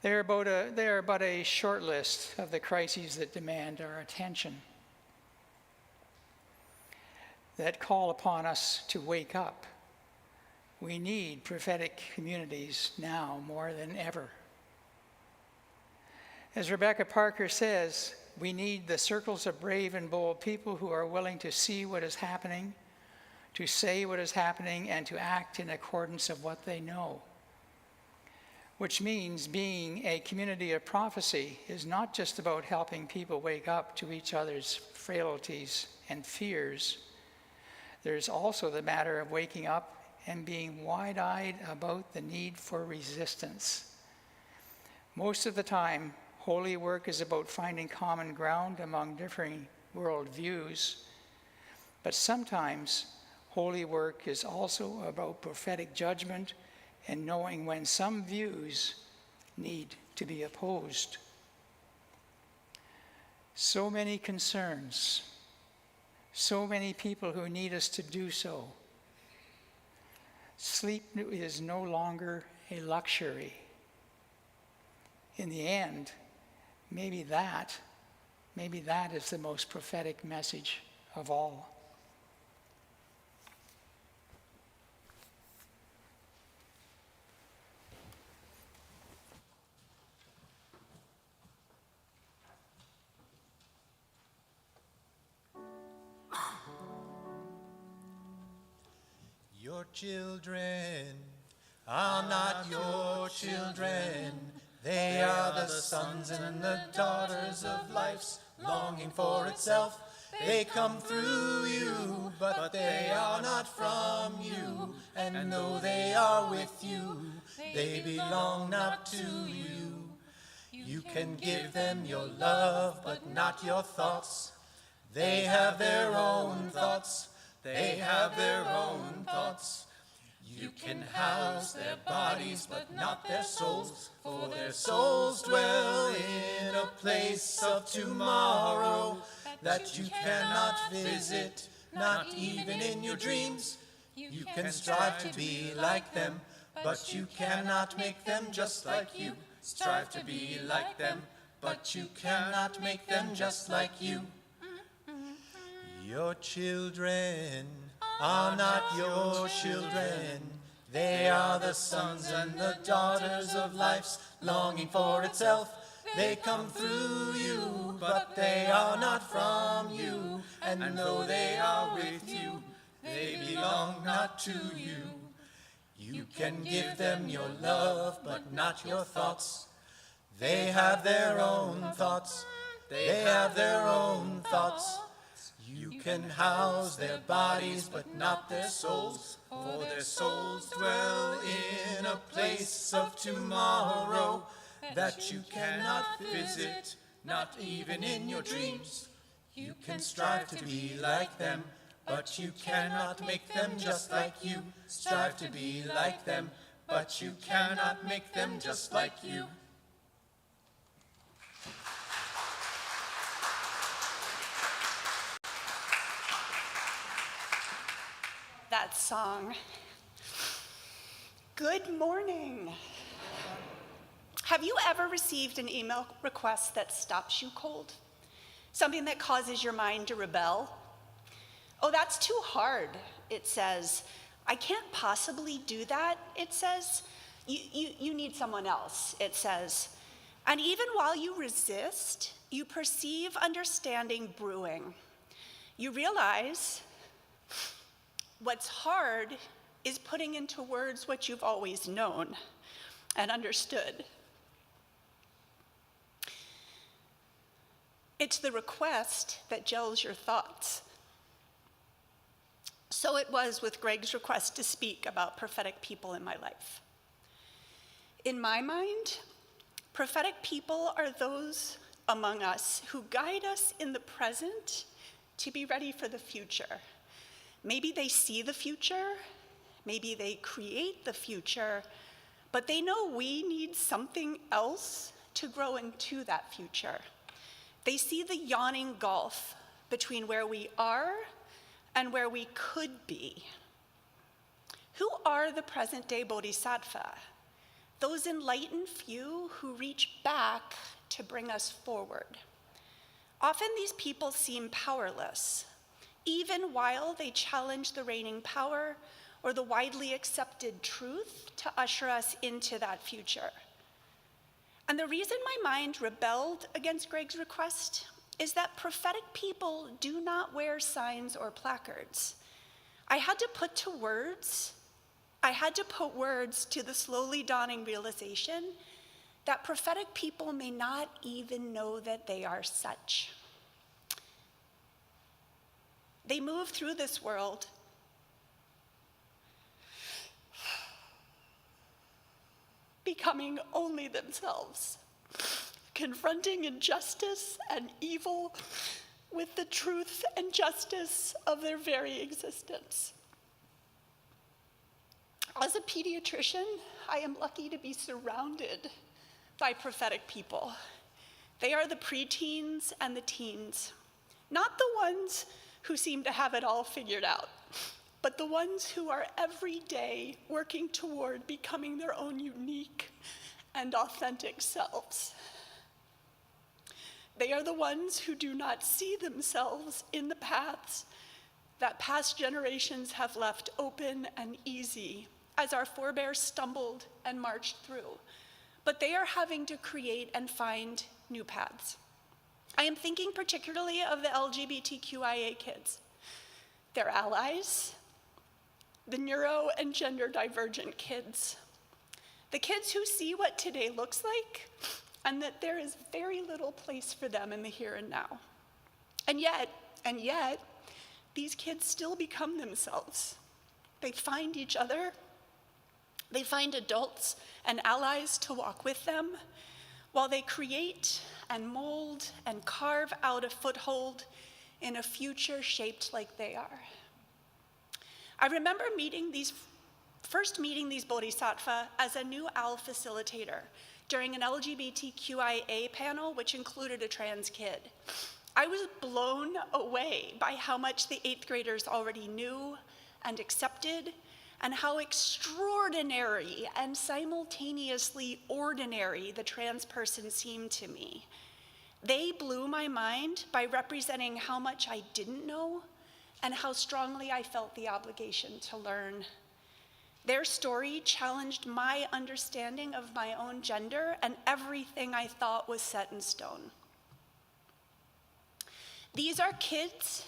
They are but a short list of the crises that demand our attention, that call upon us to wake up. We need prophetic communities now more than ever. As Rebecca Parker says, we need the circles of brave and bold people who are willing to see what is happening, to say what is happening, and to act in accordance of what they know. Which means being a community of prophecy is not just about helping people wake up to each other's frailties and fears. There's also the matter of waking up and being wide-eyed about the need for resistance. Most of the time, holy work is about finding common ground among differing worldviews, but sometimes holy work is also about prophetic judgment and knowing when some views need to be opposed. So many concerns, so many people who need us to do so. Sleep is no longer a luxury. In the end, maybe that is the most prophetic message of all. children are not your children. They are the sons and the daughters of life's longing for itself. They come through you, but they are not from you. And though they are with you, they belong not to you. You can give them your love, but not your thoughts. They have their own thoughts. They have their own thoughts. You can house their bodies, but not their souls, for their souls dwell in a place of tomorrow that you cannot visit, not even in your dreams. You can strive to be like them, but you cannot make them just like you. Strive to be like them, but you cannot make them just like you. Your children are not your children. They are the sons and the daughters of life's longing for itself. They come through you, but they are not from you. And though they are with you, they belong not to you. You can give them your love, but not your thoughts. They have their own thoughts. They have their own thoughts. You can house their bodies, but not their souls, for their souls dwell in a place of tomorrow that you cannot visit, not even in your dreams. You can strive to be like them, but you cannot make them just like you. Strive to be like them, but you cannot make them just like you. That song. Good morning. Have you ever received an email request that stops you cold? Something that causes your mind to rebel? Oh, that's too hard, it says. I can't possibly do that, it says. You need someone else, it says. And even while you resist, you perceive understanding brewing. You realize what's hard is putting into words what you've always known and understood. It's the request that gels your thoughts. So it was with Greg's request to speak about prophetic people in my life. In my mind, prophetic people are those among us who guide us in the present to be ready for the future. Maybe they see the future, maybe they create the future, but they know we need something else to grow into that future. They see the yawning gulf between where we are and where we could be. Who are the present-day bodhisattva? Those enlightened few who reach back to bring us forward. Often these people seem powerless, even while they challenge the reigning power or the widely accepted truth to usher us into that future. And the reason my mind rebelled against Greg's request is that prophetic people do not wear signs or placards. I had to put words to the slowly dawning realization that prophetic people may not even know that they are such. They move through this world becoming only themselves, confronting injustice and evil with the truth and justice of their very existence. As a pediatrician, I am lucky to be surrounded by prophetic people. They are the preteens and the teens, not the ones who seem to have it all figured out, but the ones who are every day working toward becoming their own unique and authentic selves. They are the ones who do not see themselves in the paths that past generations have left open and easy as our forebears stumbled and marched through, but they are having to create and find new paths. I am thinking particularly of the LGBTQIA kids. They're allies, the neuro and gender divergent kids. The kids who see what today looks like and that there is very little place for them in the here and now. And yet, these kids still become themselves. They find each other. They find adults and allies to walk with them while they create and mold and carve out a foothold in a future shaped like they are. I remember first meeting these bodhisattva as a new AL facilitator during an LGBTQIA panel, which included a trans kid. I was blown away by how much the 8th graders already knew and accepted, and how extraordinary and simultaneously ordinary the trans person seemed to me. They blew my mind by representing how much I didn't know and how strongly I felt the obligation to learn. Their story challenged my understanding of my own gender and everything I thought was set in stone. These are kids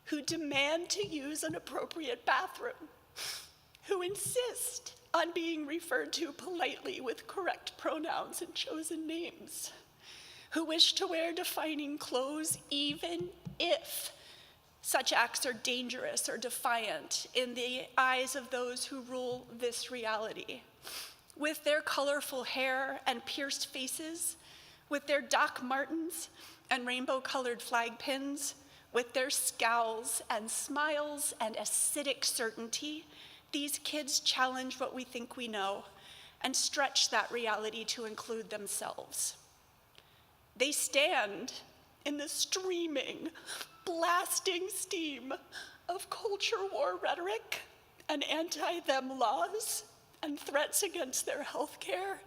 who demand to use an appropriate bathroom, who insist on being referred to politely with correct pronouns and chosen names, who wish to wear defining clothes even if such acts are dangerous or defiant in the eyes of those who rule this reality. With their colorful hair and pierced faces, with their Doc Martens and rainbow-colored flag pins, with their scowls and smiles and acidic certainty, these kids challenge what we think we know and stretch that reality to include themselves. They stand in the streaming, blasting steam of culture war rhetoric and anti-them laws and threats against their health care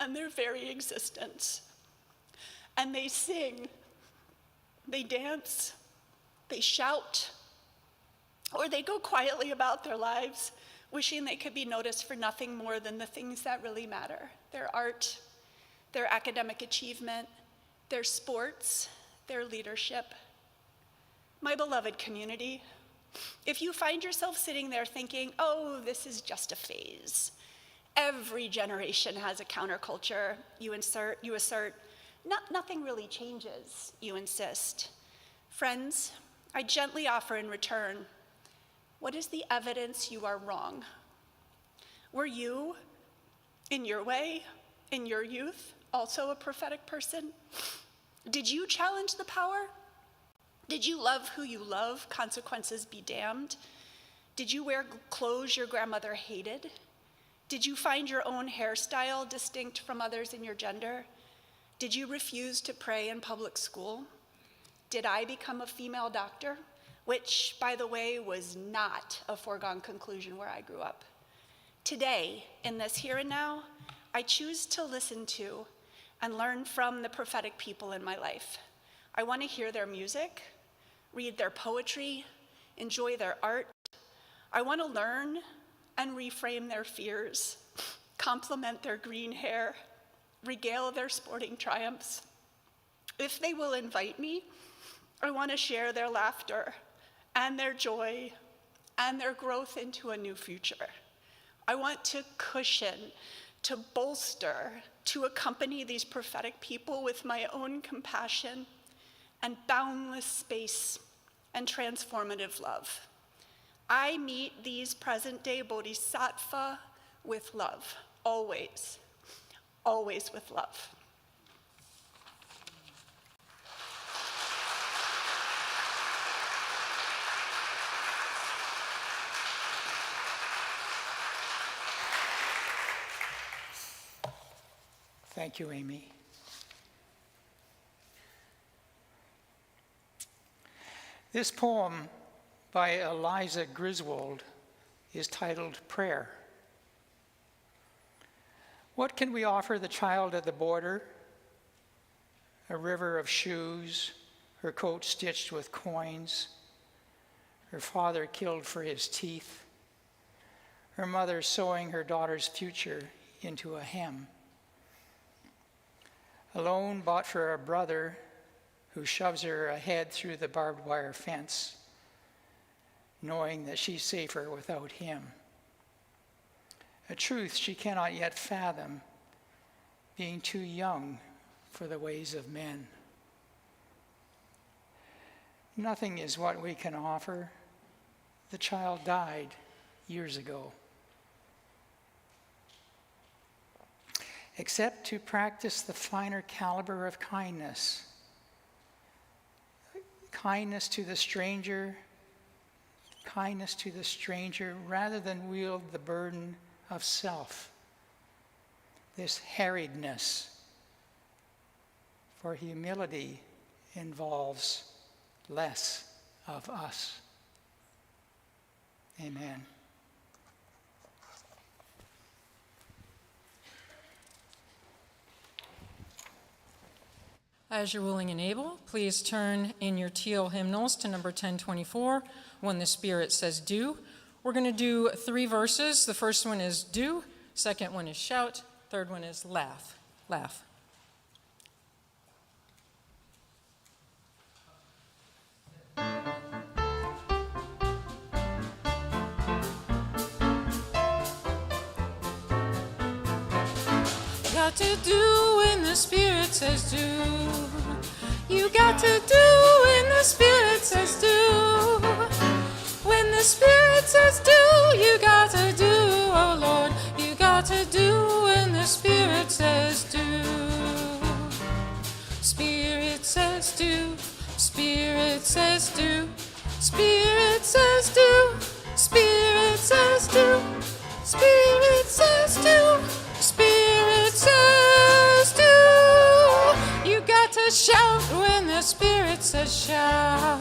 and their very existence. And they sing, they dance, they shout, or they go quietly about their lives, wishing they could be noticed for nothing more than the things that really matter: their art, their academic achievement, their sports, their leadership. My beloved community, if you find yourself sitting there thinking, oh, this is just a phase, every generation has a counterculture, you assert, nothing really changes, you insist. Friends, I gently offer in return, what is the evidence you are wrong? Were you, in your way, in your youth, also a prophetic person? Did you challenge the power? Did you love who you love, consequences be damned? Did you wear clothes your grandmother hated? Did you find your own hairstyle distinct from others in your gender? Did you refuse to pray in public school? Did I become a female doctor? Which, by the way, was not a foregone conclusion where I grew up. Today, in this here and now, I choose to listen to and learn from the prophetic people in my life. I want to hear their music, read their poetry, enjoy their art. I want to learn and reframe their fears, compliment their green hair, regale their sporting triumphs. If they will invite me, I want to share their laughter and their joy and their growth into a new future. I want to cushion, to bolster, to accompany these prophetic people with my own compassion and boundless space and transformative love. I meet these present-day bodhisattva with love, always, always with love. Thank you, Amy. This poem by Eliza Griswold is titled Prayer. What can we offer the child at the border? A river of shoes, her coat stitched with coins, her father killed for his teeth, her mother sewing her daughter's future into a hem. A loan bought for a brother who shoves her ahead through the barbed wire fence. knowing that she's safer without him. A truth she cannot yet fathom, being too young for the ways of men. Nothing is what we can offer. The child died years ago. Except to practice the finer caliber of kindness. Kindness to the stranger rather than wield the burden of self. This harriedness. For humility involves less of us. Amen. As you're willing and able, please turn in your teal hymnals to number 1024, When the Spirit Says Do. We're going to do 3 verses. The first one is do, second one is shout, third one is laugh. Laugh. Got to do when the Spirit says do. You got to do when the Spirit says do. When the Spirit says do, you got to do, oh Lord. You got to do when the Spirit says do. Spirit says do. Spirit says do. Spirit says do. Spirit says do. Spirit says do. Spirit says do. You got to shout when the Spirit says shout.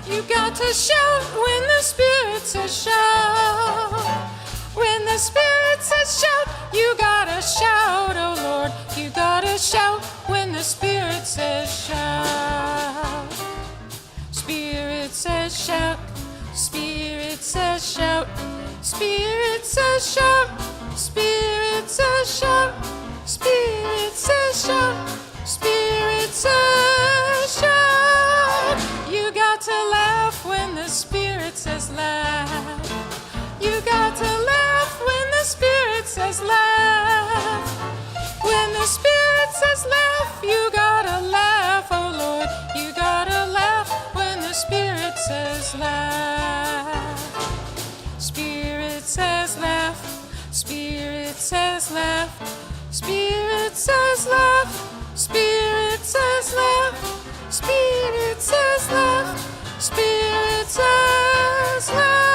You got to shout when the Spirit says shout. When the Spirit says shout, you gotta shout, oh Lord. You gotta shout when the Spirit says shout. Spirit says shout. Spirit says shout. Spirit says shout. Spirit says shout. Spirit says shout. Spirit says shout. You got to laugh when the Spirit says laugh. You got to laugh when the Spirit says laugh. When the Spirit says laugh, you gotta laugh, oh Lord. You gotta laugh when the Spirit says laugh. Spirit says laugh. Spirit says laugh. Spirit says laugh. Spirit says laugh. Spirit says laugh. Spirit says laugh.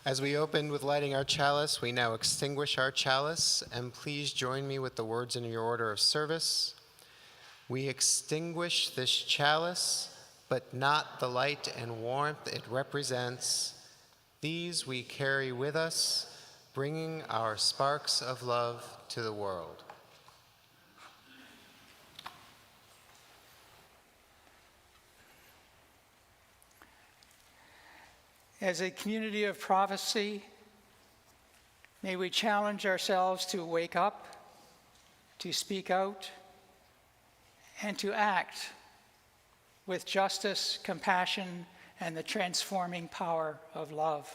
As we opened with lighting our chalice, we now extinguish our chalice, and please join me with the words in your order of service. We extinguish this chalice, but not the light and warmth it represents. These we carry with us, bringing our sparks of love to the world. As a community of prophecy, may we challenge ourselves to wake up, to speak out, and to act with justice, compassion, and the transforming power of love.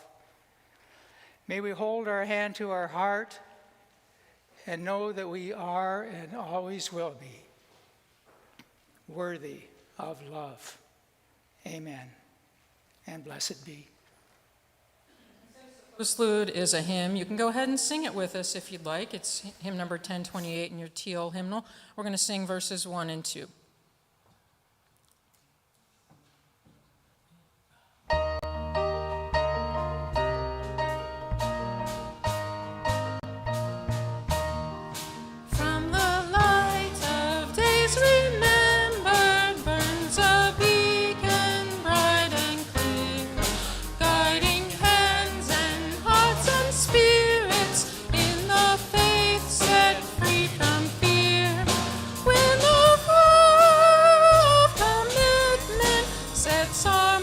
May we hold our hand to our heart and know that we are and always will be worthy of love. Amen. And blessed be. Postlude is a hymn. You can go ahead and sing it with us if you'd like. It's hymn number 1028 in your teal hymnal. We're going to sing verses 1 and 2. From the light of days remembered burns a beacon bright and clear, guiding hands and hearts and spirits in the faith set free from fear. When the fire of commitment sets our